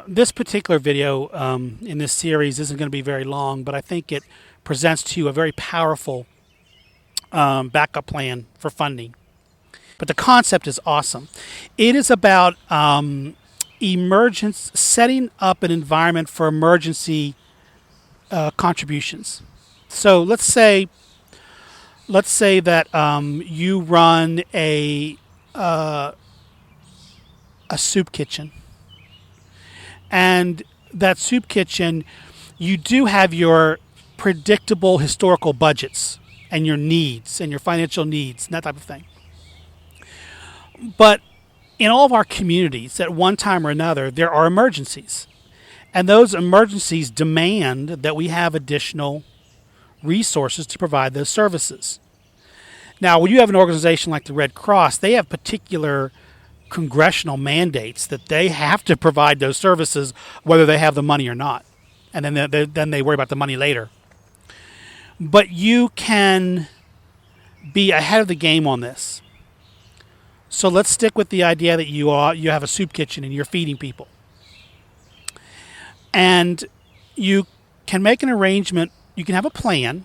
This particular video in this series isn't going to be very long, but I think it presents to you a very powerful backup plan for funding. But the concept is awesome. It is about setting up an environment for emergency contributions. So let's say that you run a soup kitchen, and that soup kitchen, you do have your predictable historical budgets and your needs and your financial needs and that type of thing. But in all of our communities, at one time or another, there are emergencies. And those emergencies demand that we have additional resources to provide those services. Now, when you have an organization like the Red Cross, they have particular congressional mandates that they have to provide those services whether they have the money or not. And then they worry about the money later. But you can be ahead of the game on this. So let's stick with the idea that you have a soup kitchen and you're feeding people. And you can make an arrangement, you can have a plan,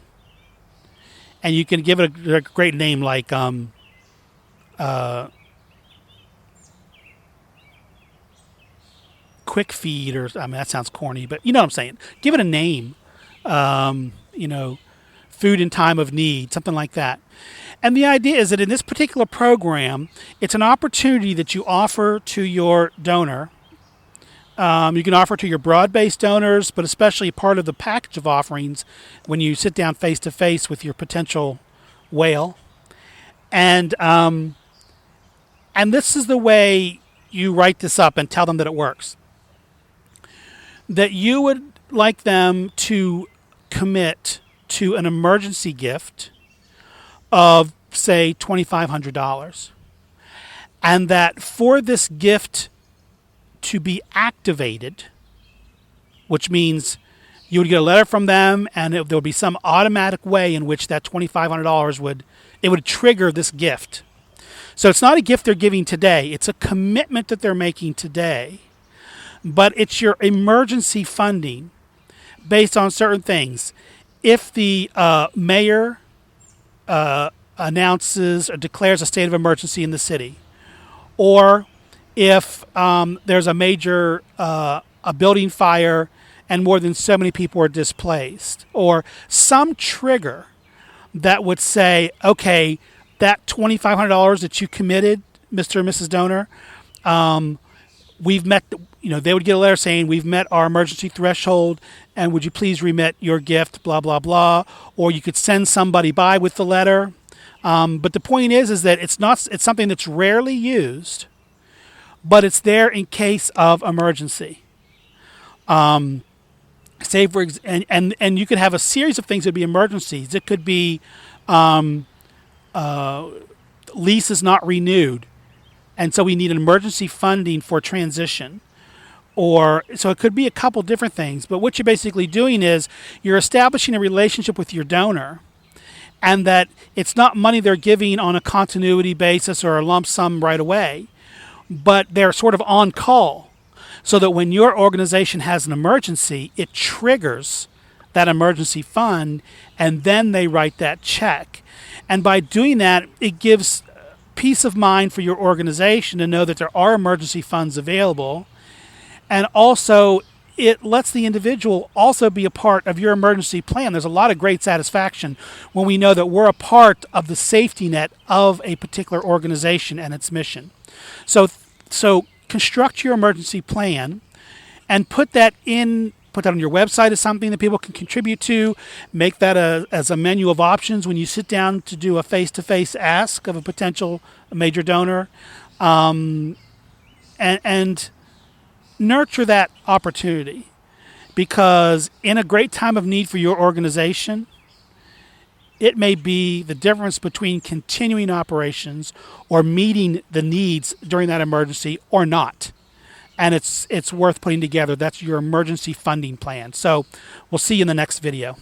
and you can give it a great name like Quick Feed, or that sounds corny, but you know what I'm saying. Give it a name, food in time of need, something like that. And the idea is that in this particular program, it's an opportunity that you offer to your donor. You can offer to your broad-based donors, but especially part of the package of offerings when you sit down face-to-face with your potential whale. And this is the way you write this up and tell them that it works. That you would like them to commit to an emergency gift of, say, $2,500. And that for this gift to be activated, which means you would get a letter from them and there would be some automatic way in which that $2,500 would trigger this gift. So it's not a gift they're giving today. It's a commitment that they're making today. But it's your emergency funding based on certain things. If the mayor announces or declares a state of emergency in the city, or if there's a major a building fire and more than so many people are displaced, or some trigger that would say, okay, that $2,500 that you committed, Mr. and Mrs. Donor, we've met, they would get a letter saying, we've met our emergency threshold, and would you please remit your gift, blah, blah, blah. Or you could send somebody by with the letter. But the point is that it's something that's rarely used, but it's there in case of emergency. And you could have a series of things that would be emergencies. It could be lease is not renewed, and so we need an emergency funding for transition. So it could be a couple different things, but what you're basically doing is you're establishing a relationship with your donor, and that it's not money they're giving on a continuity basis or a lump sum right away, but they're sort of on call, so that when your organization has an emergency, it triggers that emergency fund, and then they write that check. And by doing that, it gives peace of mind for your organization to know that there are emergency funds available. And also, it lets the individual also be a part of your emergency plan. There's a lot of great satisfaction when we know that we're a part of the safety net of a particular organization and its mission. So construct your emergency plan and put that on your website as something that people can contribute to. Make that as a menu of options when you sit down to do a face-to-face ask of a potential major donor. And nurture that opportunity, because in a great time of need for your organization, it may be the difference between continuing operations or meeting the needs during that emergency or not. And it's worth putting together. That's your emergency funding plan. So we'll see you in the next video.